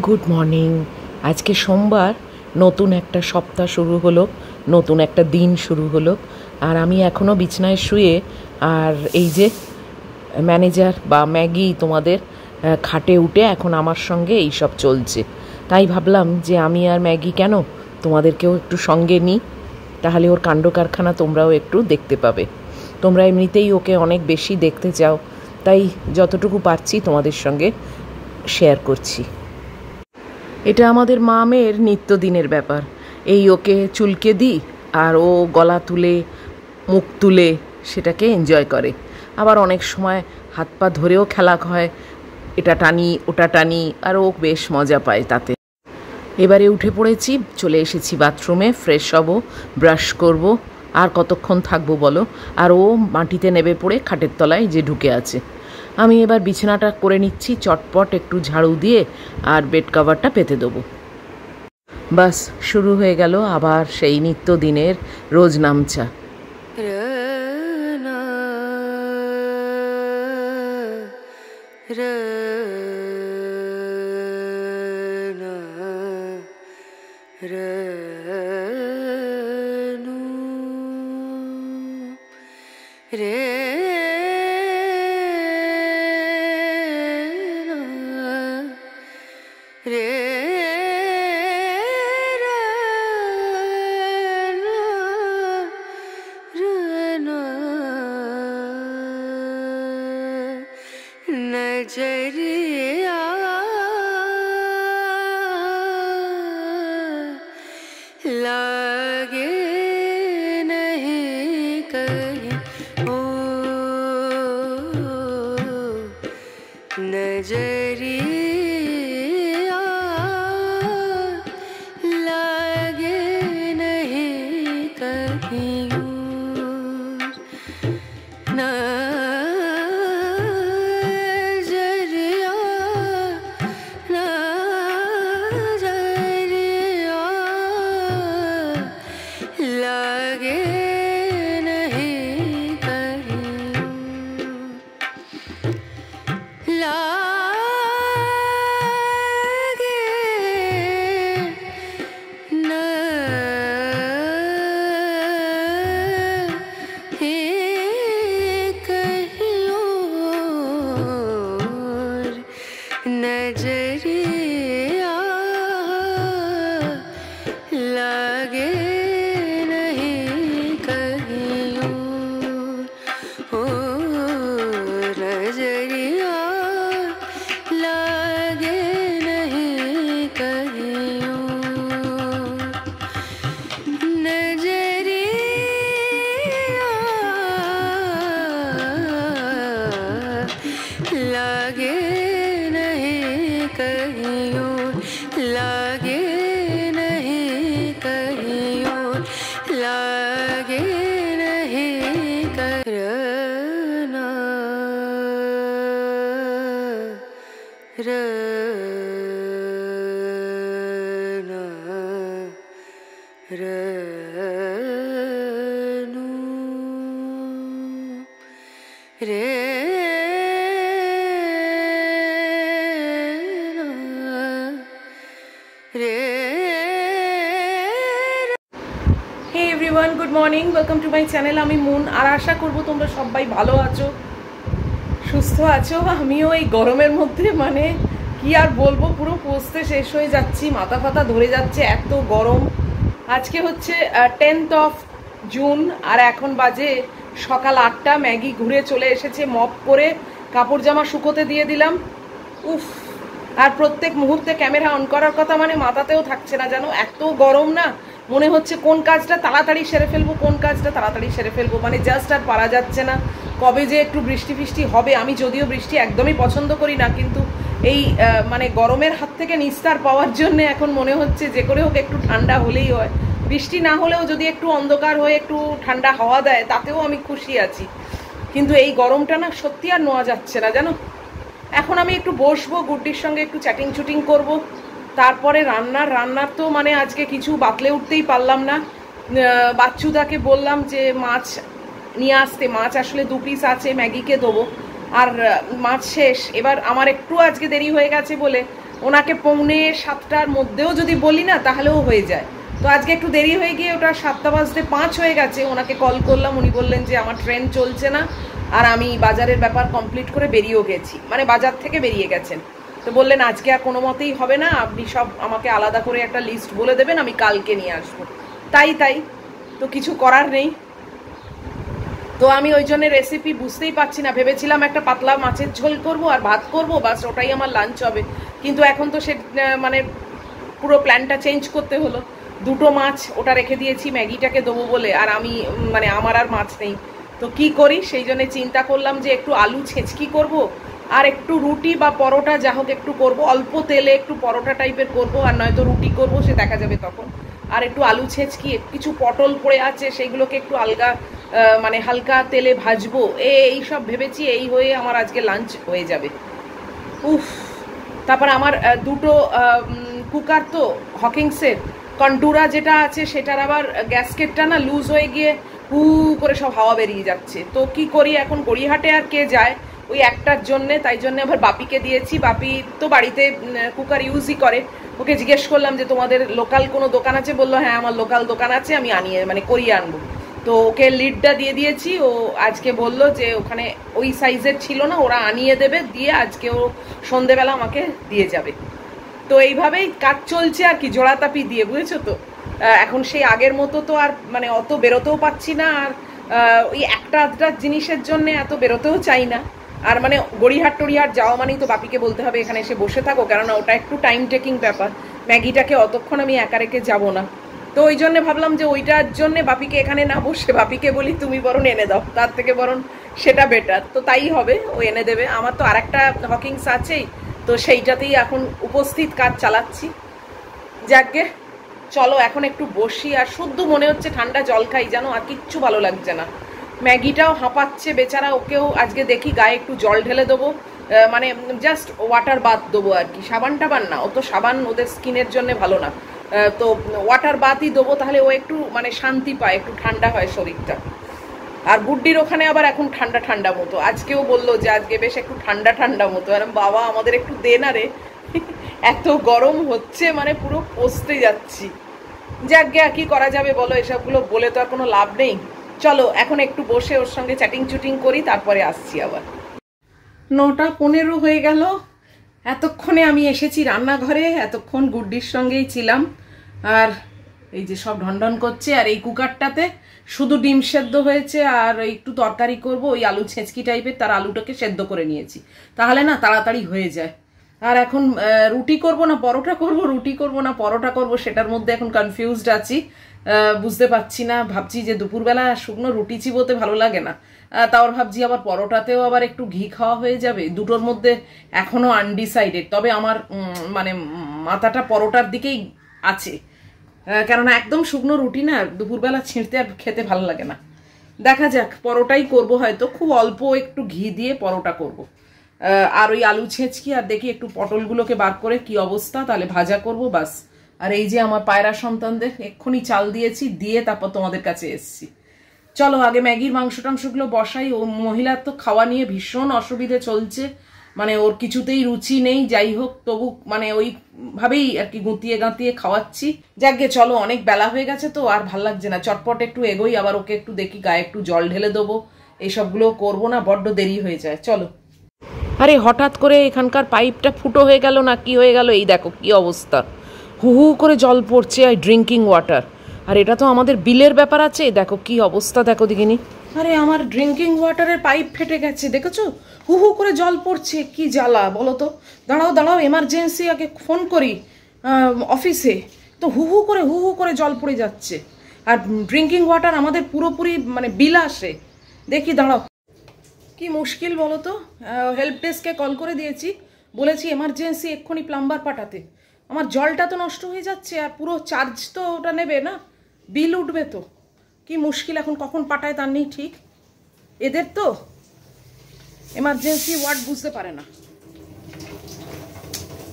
Good morning. আজকে সোমবার, নতুন একটা সপ্তাহ শুরু হলো, নতুন একটা দিন শুরু হলো। আর আমি এখনও বিছানায় শুয়ে, আর এই যে ম্যানেজার বা ম্যাগি তোমাদের খাটে উঠে এখন আমার সঙ্গে এই সব চলছে। তাই ভাবলাম যে আমি আর ম্যাগি কেন, তোমাদেরকেও একটু সঙ্গে নিই, তাহলে ওর কাণ্ড কারখানা তোমরাও একটু দেখতে পাবে। তোমরা এমনিতেই ওকে অনেক বেশি দেখতে চাও, তাই যতটুকু পারছি তোমাদের সঙ্গে শেয়ার করছি। এটা আমাদের মা মেয়ের নিত্যদিনের ব্যাপার। এই ওকে চুলকে দিই, আর ও গলা তুলে মুখ তুলে সেটাকে এনজয় করে। আবার অনেক সময় হাত পা ধরেও খেলা হয়, এটা টানি ওটা টানি, আর ও বেশ মজা পায় তাতে। এবারে উঠে পড়েছি, চলে এসেছি বাথরুমে, ফ্রেশ হব, ব্রাশ করব। আর কতক্ষণ থাকবো বলো? আর ও মাটিতে নেমে পড়ে খাটের তলায় যে ঢুকে আছে। আমি এবার বিছানাটা করে নিচ্ছি চটপট, একটু ঝাড়ু দিয়ে আর বেড কভারটা পেতে দেবো। বাস শুরু হয়ে গেল আবার সেই নিত্যদিনের রোজ নামচা। नजरिया लागे नहीं कहीं ओ नजरिया लागे नहीं कहीं नजरिया लागे नहीं कहीं ओ नजरिया लागे नहीं कहीं नजरिया लागे कहीं लागे नहीं कहीं लागे नहीं करना रना रनू रे everyone, good morning, welcome to my channel. আমি মুন, আর আশা করব তোমরা সবাই ভালো আছো, সুস্থ আছো। আমিও এই গরমের মধ্যে মানে কি আর বলবো, পুরো পচতে শেষ হয়ে যাচ্ছি, মাথা ফাতা ধরে যাচ্ছে, এত গরম। আজকে হচ্ছে 10th of জুন, আর এখন বাজে সকাল 8টা। ম্যাগি ঘুরে চলে এসেছে, মপ করে কাপড় জামা শুকোতে দিয়ে দিলাম। উফ, আর প্রত্যেক মুহূর্তে ক্যামেরা অন করার কথা মানে মাথাতেও থাকছে না, জানো এত গরম না। মনে হচ্ছে কোন কাজটা তাড়াতাড়ি সেরে ফেলবো, কোন কাজটা তাড়াতাড়ি সেরে ফেলবো, মানে জাস্ট আর পারা যাচ্ছে না। কবে যে একটু বৃষ্টি ফিষ্টি হবে। আমি যদিও বৃষ্টি একদমই পছন্দ করি না, কিন্তু এই মানে গরমের হাত থেকে নিস্তার পাওয়ার জন্য এখন মনে হচ্ছে যে করে হোক একটু ঠান্ডা হলেই হয়। বৃষ্টি না হলেও যদি একটু অন্ধকার হয়ে একটু ঠান্ডা হাওয়া দেয় তাতেও আমি খুশি আছি, কিন্তু এই গরমটা না সত্যি আর নেওয়া যাচ্ছে না, জানো। এখন আমি একটু বসবো, গুড্ডির সঙ্গে একটু চ্যাটিং চুটিং করবো, তারপরে রান্নার তো মানে আজকে কিছু বাতলে উঠতেই পারলাম না। বাচ্চুদাকে বললাম যে মাছ নিয়ে আসতে, মাছ আসলে 2 পিস আছে, ম্যাগিকে দেবো, আর মাছ শেষ। এবার আমার একটু আজকে দেরি হয়ে গেছে বলে ওনাকে 6:45-7টার মধ্যেও যদি বলি না তাহলেও হয়ে যায়। তো আজকে একটু দেরি হয়ে গিয়ে ওটা 7:05 হয়ে গেছে। ওনাকে কল করলাম, উনি বললেন যে আমার ট্রেন চলছে না, আর আমি বাজারের ব্যাপার কমপ্লিট করে বেরিয়েও গেছি, মানে বাজার থেকে বেরিয়ে গেছেন। তো বললেন আজকে আর কোনো মতেই হবে না, আপনি সব আমাকে আলাদা করে একটা লিস্ট বলে দেবেন, আমি কালকে নিয়ে আসবো। তাই তো কিছু করার নেই। তো আমি ওই জন্য রেসিপি বুঝতেই পারছি না, ভেবেছিলাম একটা পাতলা মাছের ঝোল করব আর ভাত করব, বাস ওটাই আমার লাঞ্চ হবে। কিন্তু এখন তো সে মানে পুরো প্ল্যানটা চেঞ্জ করতে হলো। 2টো মাছ ওটা রেখে দিয়েছি ম্যাগিটাকে দেবো বলে, আর আমি মানে আমার আর মাছ নেই। তো কি করি, সেই জন্য চিন্তা করলাম যে একটু আলু ছেঁচকি করব, আর একটু রুটি বা পরোটা যা হোক একটু করব, অল্প তেলে একটু পরোটা টাইপের করব, আর নয়তো রুটি করব, সে দেখা যাবে তখন। আর একটু আলু ছেঁচকি, কিছু পটল পড়ে আছে সেইগুলোকে একটু আলগা মানে হালকা তেলে ভাজবো, এই সব ভেবেছি। এই হয়ে আমার আজকে লাঞ্চ হয়ে যাবে। উফ, তারপর আমার 2টো কুকার তো হকিংসের, কন্টুরা যেটা আছে সেটার আবার গ্যাসকেটটা না লুজ হয়ে গিয়ে হু করে সব হাওয়া বেরিয়ে যাচ্ছে। তো কি করি এখন, গড়িয়াহাটে আর কে যায় ওই একটার জন্যে, তাই জন্য আবার বাপিকে দিয়েছি। বাপি তো বাড়িতে কুকার ইউজই করে। ওকে জিজ্ঞেস করলাম যে তোমাদের লোকাল কোনো দোকান আছে, বললো হ্যাঁ আমার লোকাল দোকান আছে, আমি আনিয়ে মানে করিয়ে আনবো। তো ওকে লিডটা দিয়ে দিয়েছি। ও আজকে বললো যে ওখানে ওই সাইজের ছিল না, ওরা আনিয়ে দেবে, দিয়ে আজকে ও সন্ধেবেলা আমাকে দিয়ে যাবে। তো এইভাবেই কাজ চলছে আর কি, জোড়াতাপি দিয়ে, বুঝেছো তো। এখন সেই আগের মতো তো আর মানে অত বেরোতেও পাচ্ছি না, আর ওই একটা আধটা জিনিসের জন্য এত বেরোতেও চাই না। আর মানে গড়িহাট টড়িহাট যাওয়া মানেই তো বাপিকে বলতে হবে এখানে এসে বসে থাকো, কেননা ওটা একটু টাইম টেকিং ব্যাপার। ম্যাগিটাকে অতক্ষণ আমি একা রেখে যাবো না। তো ওই জন্য ভাবলাম যে ওইটার জন্য বাপিকে এখানে না বসে বাপিকে বলি তুমি বরং এনে দাও, তার থেকে বরং সেটা বেটার। তো তাই হবে, ও এনে দেবে। আমার তো আরেকটা হকিংস আছেই, তো সেইটাতেই এখন উপস্থিত কাজ চালাচ্ছি। যাকে চলো এখন একটু বসি, আর শুদ্ধ মনে হচ্ছে ঠান্ডা জল খাই যেন, আর কিচ্ছু ভালো লাগছে না। ম্যাগিটাও হাঁপাচ্ছে বেচারা, ওকেও আজকে দেখি গায়ে একটু জল ঢেলে দেবো, মানে জাস্ট ওয়াটার বাথ দেবো আর কি, সাবান টাবান না, ও তো সাবান ওদের স্কিনের জন্য ভালো না। তো ওয়াটার বাথই দেবো, তাহলে ও একটু মানে শান্তি পায়, একটু ঠান্ডা হয় শরীরটা। আর গুড্ডির ওখানে আবার এখন ঠান্ডা ঠান্ডা মতো, আজকেও বললো যে আজকে বেশ একটু ঠান্ডা ঠান্ডা মতো। আর বাবা আমাদের একটু দে না রে, এত গরম হচ্ছে মানে পুরো পচতে যাচ্ছি। যাক আর কি করা যাবে বলো, এসবগুলো বলে তো আর কোনো লাভ নেই। চলো এখন একটু বসে ওর সঙ্গে চ্যাটিং চুটিং করি, তারপরে আসছি আবার। 9:15 হয়ে গেল। এতক্ষণে আমি এসেছি রান্নাঘরে, এতক্ষণ গুড্ডির সঙ্গেই ছিলাম। আর এই যে সব ঢনঢন করছে, আর এই কুকারটাতে শুধু ডিম সেদ্ধ হয়েছে, আর একটু তরকারি করব ওই আলু ছেঁচকি টাইপের, তার আলুটাকে সেদ্ধ করে নিয়েছি, তাহলে না তাড়াতাড়ি হয়ে যায়। আর এখন রুটি করব না পরোটা করব, রুটি করব না পরোটা করব, সেটার মধ্যে এখন কনফিউজড আছি, বুঝতে পারছি না। ভাবছি যে দুপুরবেলা শুকনো রুটি চিবোতে ভালো লাগে না, তাও ভাবছি আবার পরোটাতেও আবার একটু ঘি খাওয়া হয়ে যাবে। দুটোর মধ্যে এখনো আনডিসাইডেড। তবে আমার মানে মাথাটা পরোটার দিকেই আছে, কেননা একদম শুকনো রুটি না দুপুরবেলা ছিঁড়তে আর খেতে ভালো লাগে না। দেখা যাক, পরোটাই করব হয়তো, খুব অল্প একটু ঘি দিয়ে পরোটা করব। আর ওই আলু ছেঁচকি, আর দেখি একটু পটলগুলোকে বার করে কি অবস্থা, তাহলে ভাজা করব বাস। আর এই যে আমার পায়রা সন্তানদের এক্ষুনি চাল দিয়েছি, দিয়ে তারপর তোমাদের কাছে এসছি। চলো আগে ম্যাগির মাংস টাংসগুলো বসাই। ও মহিলার তো খাওয়া নিয়ে ভীষণ অসুবিধে চলছে, মানে ওর কিছুতেই রুচি নেই। যাই হোক তবু মানে ওইভাবেই আর কি গুঁতিয়ে গাঁতিয়ে খাওয়াচ্ছি। যাকগে চলো, অনেক বেলা হয়ে গেছে তো আর ভাল লাগছে না, চটপট একটু এগোই। আবার ওকে একটু দেখি গায়ে একটু জল ঢেলে দেবো, এইসবগুলো করবো না, বড্ড দেরি হয়ে যায়। চলো। আরে হঠাৎ করে এখানকার পাইপটা ফুটো হয়ে গেল না কি হয়ে গেল, এই দেখো কি অবস্থা, হু হু করে জল পড়ছে, আর ড্রিঙ্কিং ওয়াটার। আর এটা তো আমাদের বিলের ব্যাপার আছে, দেখো কি অবস্থা, দেখো দেখিনি। আরে আমার ড্রিঙ্কিং ওয়াটারের পাইপ ফেটে গেছে, দেখেছো হু হু করে জল পড়ছে, কি জ্বালা বলো তো। দাঁড়াও দাঁড়াও, এমার্জেন্সি আগে ফোন করি অফিসে। তো হু হু করে জল পড়ে যাচ্ছে, আর ড্রিঙ্কিং ওয়াটার আমাদের পুরোপুরি মানে বিল আসে। দেখি দাঁড়াও, কি মুশকিল বলো তো। হেল্প ডেস্কে কল করে দিয়েছি, বলেছি এমার্জেন্সি এক্ষুনি প্লাম্বার পাঠাতে। আমার জলটা তো নষ্ট হয়ে যাচ্ছে, আর পুরো চার্জ তো ওটা নেবে না, বিল উঠবে তো। কি মুশকিল, এখন কখন পাঠায় তার নেই ঠিক। এদের তো এমার্জেন্সি ওয়ার্ড বুঝতে পারে না,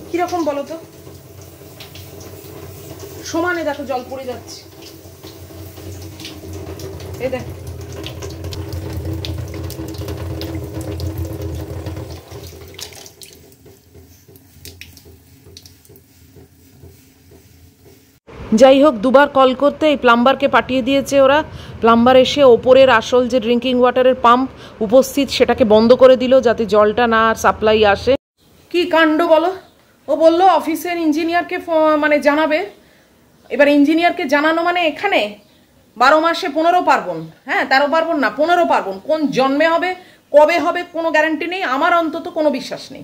কিরকম বলো তো। সমানে দেখো জল পড়ে যাচ্ছে, এ দেখ। যাই হোক, দুবার কল করতে এই প্লাম্বারকে পাঠিয়ে দিয়েছে ওরা। প্লাম্বার এসে ওপরের আসল যে ড্রিঙ্কিং ওয়াটারের পাম্প উপস্থিত সেটাকে বন্ধ করে দিল, যাতে জলটা না আর সাপ্লাই আসে। কি কাণ্ড বলো! ও বলল অফিসের ইঞ্জিনিয়ারকে মানে জানাবে। এবার ইঞ্জিনিয়ারকে জানানো মানে এখানে 12 মাসে 15 পার্বণ, হ্যাঁ 13 পার্বণ না 15 পার্বণ, কোন জন্মে হবে কবে হবে কোনো গ্যারান্টি নেই। আমার অন্তত কোনো বিশ্বাস নেই,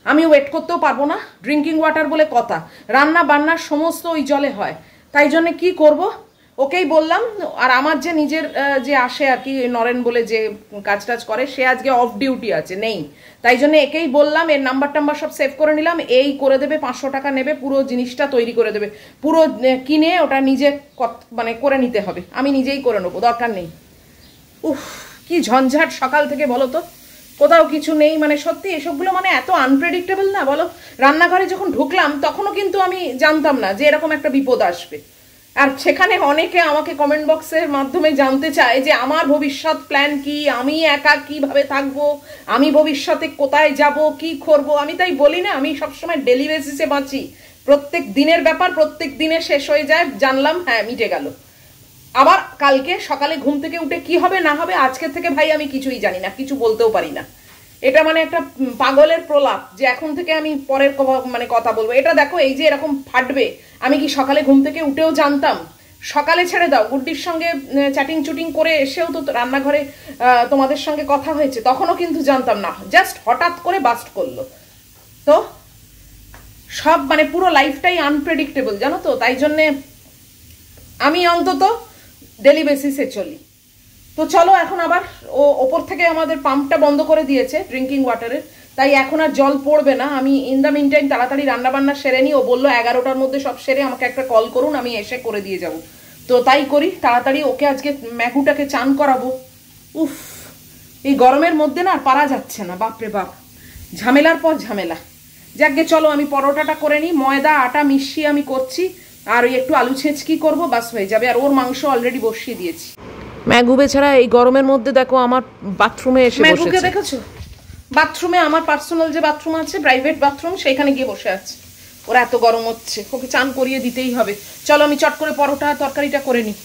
আমি ওয়েট করতেও পারবো না। ড্রিঙ্কিং ওয়াটার বলে কথা, রান্না বান্নার সমস্ত ওই জলে হয়। তাই জন্য কি করব, ওকেই বললাম। আর আমার যে নিজের যে আসে আর কি, নরেন বলে যে কাজ টাজ করে, সে আজকে অফ ডিউটি আছে, নেই। তাই জন্য একেই বললাম, এর নাম্বার টাম্বার সব সেভ করে নিলাম, এই করে দেবে, 500 টাকা নেবে, পুরো জিনিসটা তৈরি করে দেবে, পুরো কিনে ওটা নিজে মানে করে নিতে হবে, আমি নিজেই করে নেবো, দরকার নেই। উফ, কি ঝঞ্ঝাট সকাল থেকে বলো তো, কোথাও কিছু নেই। মানে সত্যি এসবগুলো মানে এত আনপ্রেডিক্টেবল না বলো। রান্নাঘরে যখন ঢুকলাম তখনও কিন্তু আমি জানতাম না যে এরকম একটা বিপদ আসবে। আর সেখানে অনেকে আমাকে কমেন্ট বক্সের মাধ্যমে জানতে চায় যে আমার ভবিষ্যৎ প্ল্যান কি, আমি একা কিভাবে থাকবো, আমি ভবিষ্যতে কোথায় যাব, কি করবো। আমি তাই বলি না, আমি সবসময় ডেলি বেসিসে বাঁচি, প্রত্যেক দিনের ব্যাপার প্রত্যেক দিনে শেষ হয়ে যায়, জানলাম, হ্যাঁ মিটে গেল। আবার কালকে সকালে ঘুম থেকে উঠে কি হবে না হবে আজকের থেকে ভাই আমি কিছুই জানি না, কিছু বলতেও পারি না। এটা মানে একটা পাগলের প্রলাপ যে এখন থেকে আমি পরের মানে কথা বলবো। এটা দেখো, এই যে এরকম ফাটবে, আমি কি সকালে ঘুম থেকে উঠেও জানতাম? সকালে ছেড়ে দাও, গুড্ডির সঙ্গে চ্যাটিং চুটিং করে এসেও তো রান্নাঘরে তোমাদের সঙ্গে কথা হয়েছে, তখনও কিন্তু জানতাম না, জাস্ট হঠাৎ করে বাস্ট করলো। তো সব মানে পুরো লাইফটাই আনপ্রেডিক্টেবল জানো তো। তাই জন্যে আমি অন্তত ডেলি বেসিসে চলি। তো চলো, এখন আবার ও ওপর থেকে আমাদের পাম্পটা বন্ধ করে দিয়েছে ড্রিঙ্কিং ওয়াটারের, তাই এখন আর জল পড়বে না। আমি ইন দ্য মিন টাইম তাড়াতাড়ি রান্নাবান্না সেরে নিই। ও বললো 11টার মধ্যে সব সেরে আমাকে একটা কল করুন, আমি এসে করে দিয়ে যাব। তো তাই করি তাড়াতাড়ি। ওকে আজকে ম্যাগুটাকে চান করাবো। উফ, এই গরমের মধ্যে না পারা যাচ্ছে না, বাপরে বাপ, ঝামেলার পর ঝামেলা। যাকে চলো, আমি পরোটাটা করে নিই, ময়দা আটা মিশিয়ে আমি করছি, আর ওই একটু আলু ছেঁচকি করবো, বাস হয়ে যাবে। আর ওর মাংস অলরেডি বসিয়ে দিয়েছি। ম্যাগু বেচারা এই গরমের মধ্যে দেখো আমার বাথরুমে এসে বসেছে। ম্যাগুকে দেখেছো? বাথরুমে, আমার পার্সোনাল যে বাথরুম আছে, প্রাইভেট বাথরুম, সেইখানে গিয়ে বসে আছে। ওরা এত গরম হচ্ছে, ওকে চান করিয়ে দিতেই হবে। চলো আমি চট করে পরোটা তরকারিটা করে নিই।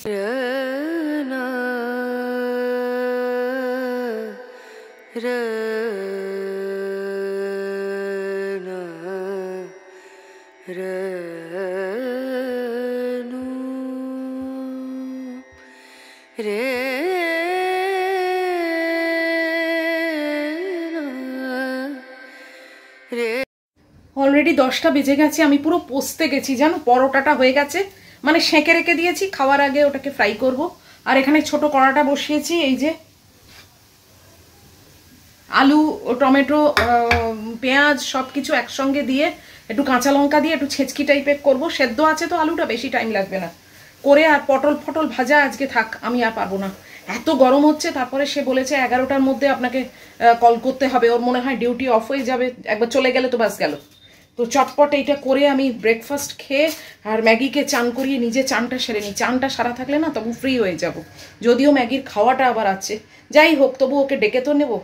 অলরেডি 10টা বেজে গেছে, আমি পুরো পচতে গেছি জানো। পরোটাটা হয়ে গেছে, মানে সেঁকে রেখে দিয়েছি, খাওয়ার আগে ওটাকে ফ্রাই করব। আর এখানে ছোট কড়াটা বসিয়েছি, এই যে আলু টমেটো পেঁয়াজ সব কিছু একসঙ্গে দিয়ে একটু কাঁচা লঙ্কা দিয়ে একটু ছেঁচকি টাইপের করবো। সেদ্ধ আছে তো আলুটা, বেশি টাইম লাগবে না করে। আর পটল ফটল ভাজা আজকে থাক, আমি আর পারবো না, এত গরম হচ্ছে। তারপরে সে বলেছে 11টার মধ্যে আপনাকে কল করতে হবে, ওর মনে হয় ডিউটি অফ হয়ে যাবে, একবার চলে গেলে তো বাস গেল। তো চটপট এইটা করে আমি ব্রেকফাস্ট খেয়ে আর ম্যাগিকে চান করিয়ে নিজে চানটা সেরে নিই। চানটা সারা থাকলে না তবু ফ্রি হয়ে যাব, যদিও ম্যাগির খাওয়াটা আবার আছে। যাই হোক, তবু ওকে ডেকে তো নেবো।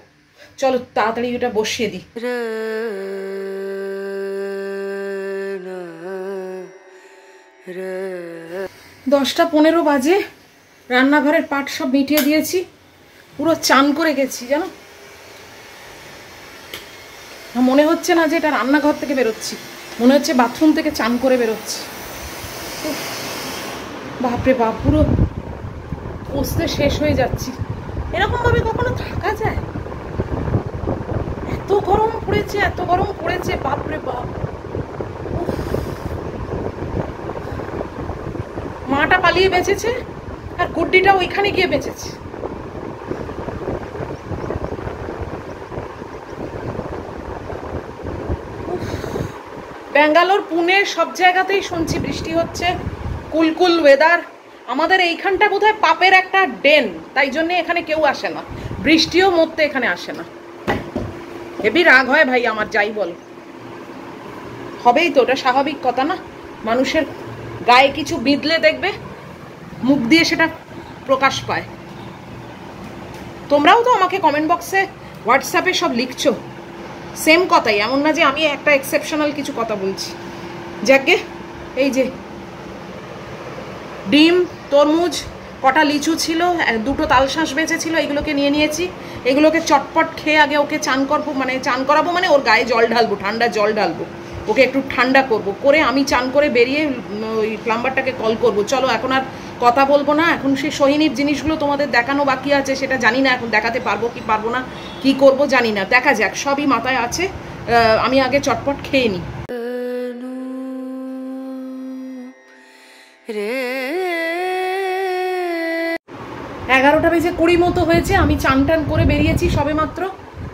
চলো তাড়াতাড়ি এটা বসিয়ে দিই। 10টা 15 বাজে, রান্নাঘরের পাট সব মিটিয়ে দিয়েছি, পুরো চান করে গেছি জানো। মনে হচ্ছে না যে এটা রান্নাঘর থেকে বেরোচ্ছি, মনে হচ্ছে বাথরুম থেকে চান করে বেরোচ্ছি। বাপরে বাপ, পুরো পচতে শেষ হয়ে যাচ্ছি। এরকম ভাবে কখনো থাকা যায়? এত গরম পড়েছে, এত গরম পড়েছে, বাপরে বাপ। মাটা পালিয়ে বেঁচেছে, আর গুড্ডিটা ওইখানে গিয়ে বেঁচেছে। ব্যাঙ্গালোর পুনে সব জায়গাতেই শুনছি বৃষ্টি হচ্ছে, কুলকুল ওয়েদার। আমাদের এইখানটা বোধহয় পাপের একটা ডেন, তাই জন্য এখানে কেউ আসে না, বৃষ্টিও মরতে এখানে আসে না। হেবি রাগ হয় ভাই আমার, যাই বল। হবেই তো, ওটা স্বাভাবিক কথা না। মানুষের গায়ে কিছু বিঁধলে দেখবে মুখ দিয়ে সেটা প্রকাশ পায়। তোমরাও তো আমাকে কমেন্ট বক্সে হোয়াটসঅ্যাপে সব লিখছো সেম কথাই, এমন না যে আমি একটা এক্সেপশনাল কিছু কথা বলছি। যাকে এই যে ডিম, তরমুজ, কটা লিচু ছিল, দুটো তালশাঁস বেঁচেছিল, এগুলোকে নিয়ে নিয়েছি। এগুলোকে চটপট খেয়ে আগে ওকে চান করাবো, মানে ওর গায়ে জল ঢালবো, ঠান্ডা জল ঢালবো, ওকে একটু ঠান্ডা করব, করে আমি চান করে বেরিয়ে ওই প্লাম্বারটাকে কল করব। চলো, এখন আর কথা বলবো না, এখন সেই সোহিনীর জিনিসগুলো তোমাদের দেখানো বাকি আছে, সেটা জানি না এখন দেখাতে পারবো কি পারবো না, কি করব জানি না, দেখা যাক, সবই মাথায় আছে। আমি আগে চটপট খেয়ে নিই। 11টা বেজে 20 মতো হয়েছে। আমি চান টান করে বেরিয়েছি সবে মাত্র,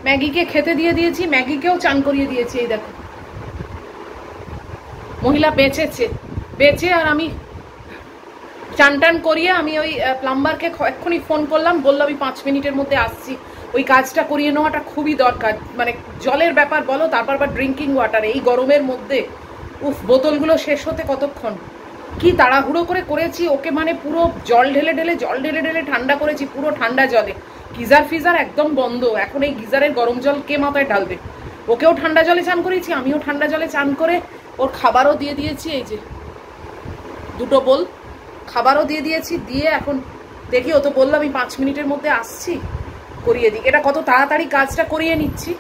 ম্যাগিকে খেতে দিয়ে দিয়েছি, ম্যাগিকেও চান করিয়ে দিয়েছি। এই দেখো, মহিলা বেঁচে আর আমি চান টান করিয়ে আমি ওই প্লাম্বারকে এক্ষুনি ফোন করলাম, বললো আমি 5 মিনিটের মধ্যে আসছি। ওই কাজটা করিয়ে নেওয়াটা খুবই দরকার, মানে জলের ব্যাপার বলো, তারপর আবার ড্রিঙ্কিং ওয়াটার, এই গরমের মধ্যে বোতলগুলো শেষ হতে কতক্ষণ, কি তাড়াহুড়ো করে করেছি ওকে, মানে পুরো জল ঢেলে ঠান্ডা করেছি, পুরো ঠান্ডা জলে। গিজার ফিজার একদম বন্ধ, এখন এই গিজারের গরম জল কে মাথায় ঢালবে? ওকেও ঠান্ডা জলে চান করেছি, আমিও ঠান্ডা জলে চান করে ওর খাবারও দিয়ে দিয়েছি, এই যে 2টো বোল খাবারও দিয়ে দিয়েছি, দিয়ে এখন দেখি, ও তো বললো আমি 5 মিনিটের মধ্যে আসছি, করিয়ে দিই। এটা কত তাড়াতাড়ি কাজটা করিয়ে নিচ্ছি,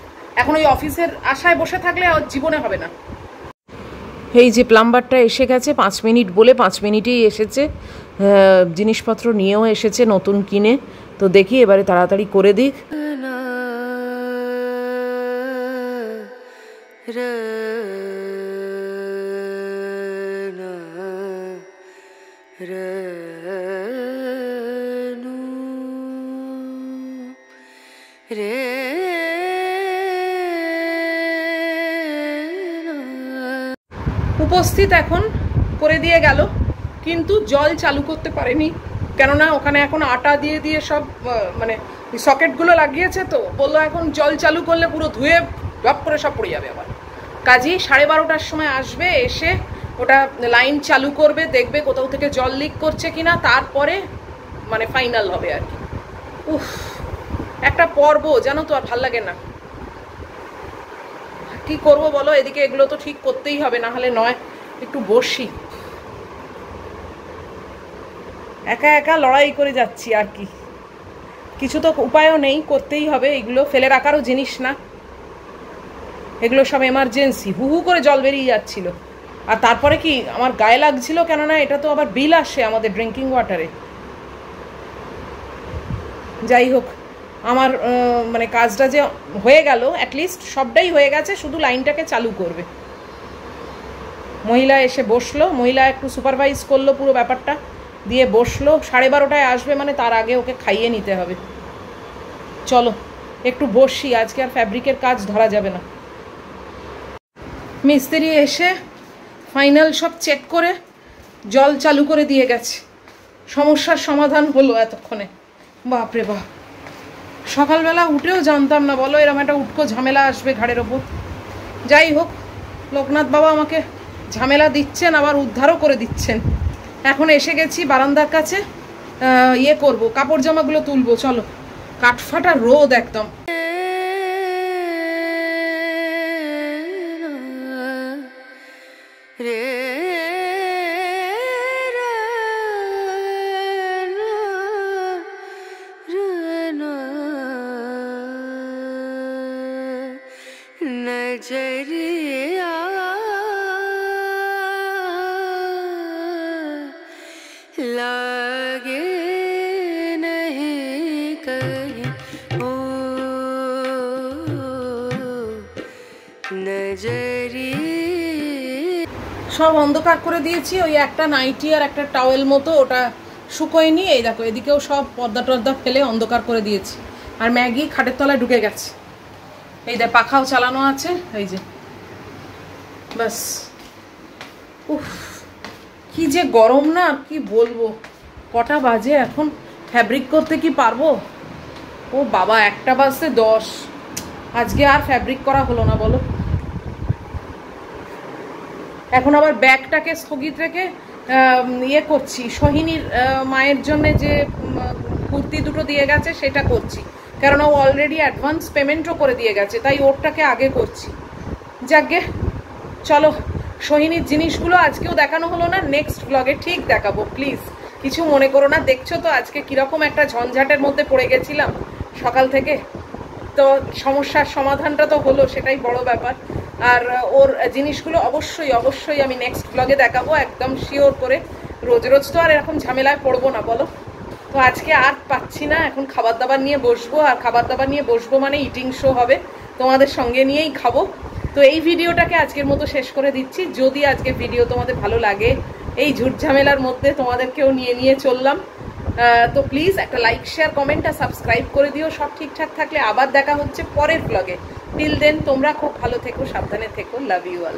এখন ওই অফিসের আশায় বসে থাকলে আর জীবনে হবে না। এই যে প্লাম্বারটা এসে গেছে, 5 মিনিট বলে 5 মিনিটেই এসেছে, জিনিসপত্র নিয়েও এসেছে নতুন কিনে। তো দেখি এবারে তাড়াতাড়ি করে দিক। উপস্থিত এখন করে দিয়ে গেল, কিন্তু জল চালু করতে পারেনি, কেননা ওখানে এখন আটা দিয়ে সব মানে সকেটগুলো লাগিয়েছে, তো বললো এখন জল চালু করলে পুরো ধুয়ে ডপ করে সব পড়ে যাবে। আবার কাজেই 12:30টার সময় আসবে, এসে ওটা লাইন চালু করবে, দেখবে কোথাও থেকে জল লিক করছে কিনা, তারপরে মানে ফাইনাল হবে আর কি। উফ, একটা পর্ব জানো তো, আর ভাল লাগে না। কি করব বলো, এদিকে এগুলো তো ঠিক করতেই হবে, না হলে নয়। একটু বসি, একা একা লড়াই করে যাচ্ছি আর কি, কিছু তো উপায়ও নেই, করতেই হবে। এগুলো ফেলে রাখারও জিনিস না, এগুলো সব এমার্জেন্সি। হু করে জল বেরিয়ে যাচ্ছিল, আর তারপরে কি আমার গায়ে লাগছিল, কেননা এটা তো আবার বিল আসে আমাদের ড্রিঙ্কিং ওয়াটারে। যাই হোক, আমার মানে কাজটা যে হয়ে গেল, অ্যাটলিস্ট সবটাই হয়ে গেছে, শুধু লাইনটাকে চালু করবে। মহিলা এসে বসলো, মহিলা একটু সুপারভাইজ করলো পুরো ব্যাপারটা, দিয়ে বসলো। 12:30টায় আসবে, মানে তার আগে ওকে খাইয়ে নিতে হবে। চলো একটু বসি, আজকে আর ফ্যাব্রিকের কাজ ধরা যাবে না। মিস্ত্রি এসে ফাইনাল সব চেক করে জল চালু করে দিয়ে গেছে, সমস্যার সমাধান হলো এতক্ষণে। বাপরে বাপ, সকালবেলা উঠেও জানতাম না বলো এরকম একটা উটকো ঝামেলা আসবে ঘাড়ের ওপর। যাই হোক, লোকনাথ বাবা আমাকে ঝামেলা দিচ্ছেন, আবার উদ্ধারও করে দিচ্ছেন। এখন এসে গেছি বারান্দার কাছে, ইয়ে করব, কাপড় জামাগুলো তুলবো। চলো, কাঠফাটা রোদ একদম। नजरिया लागे नहीं कहीं, ओ नजरिया। সব অন্ধকার করে দিয়েছি, ওই একটা নাইটি আর একটা টাওয়েল মতো, ওটা শুকোয়নি। এই দেখো, এদিকেও সব পর্দা টর্দা ফেলে অন্ধকার করে দিয়েছি। আর ম্যাগি খাটের তলায় ঢুকে গেছে, এই দেখ পাখাও চালানো আছে, এই যে। বাস, উফ কি যে গরম না, কি বলবো। কটা বাজে এখন, ফ্যাব্রিক করতে কি পারবো? ও বাবা, 1টা বাজতে 10। আজকে আর ফ্যাব্রিক করা হলো না বলো। এখন আবার ব্যাগটাকে স্থগিত রেখে ইয়ে করছি, সোহিনীর মায়ের জন্য যে কুর্তি দুটো দিয়ে গেছে সেটা করছি, কেননা ও অলরেডি অ্যাডভান্স পেমেন্টও করে দিয়ে গেছে, তাই ওরটাকে আগে করছি। যাকে চলো, সোহিনীর জিনিসগুলো আজকেও দেখানো হলো না, নেক্সট ব্লগে ঠিক দেখাবো প্লিজ। কিছু মনে করো না, দেখছো তো আজকে কীরকম একটা ঝঞ্ঝাটের মধ্যে পড়ে গেছিলাম সকাল থেকে। তো সমস্যার সমাধানটা তো হলো, সেটাই বড় ব্যাপার। আর ওর জিনিসগুলো অবশ্যই অবশ্যই আমি নেক্সট ব্লগে দেখাবো, একদম শিওর করে। রোজ রোজ তো আর এরকম ঝামেলায় পড়বো না বলো। তো আজকে আর পাচ্ছি না, এখন খাবার দাবার নিয়ে বসবো। আর খাবার দাবার নিয়ে বসবো মানে ইটিং শো হবে, তোমাদের সঙ্গে নিয়েই খাবো। তো এই ভিডিওটাকে আজকের মতো শেষ করে দিচ্ছি। যদি আজকের ভিডিও তোমাদের ভালো লাগে, এই ঝুট ঝামেলার মধ্যে তোমাদেরকেও নিয়ে চললাম, তো প্লিজ একটা লাইক, শেয়ার, কমেন্ট আর সাবস্ক্রাইব করে দিও। সব ঠিকঠাক থাকলে আবার দেখা হচ্ছে পরের ব্লগে। টিল দেন তোমরা খুব ভালো থেকো, সাবধানে থেকো। Love you all.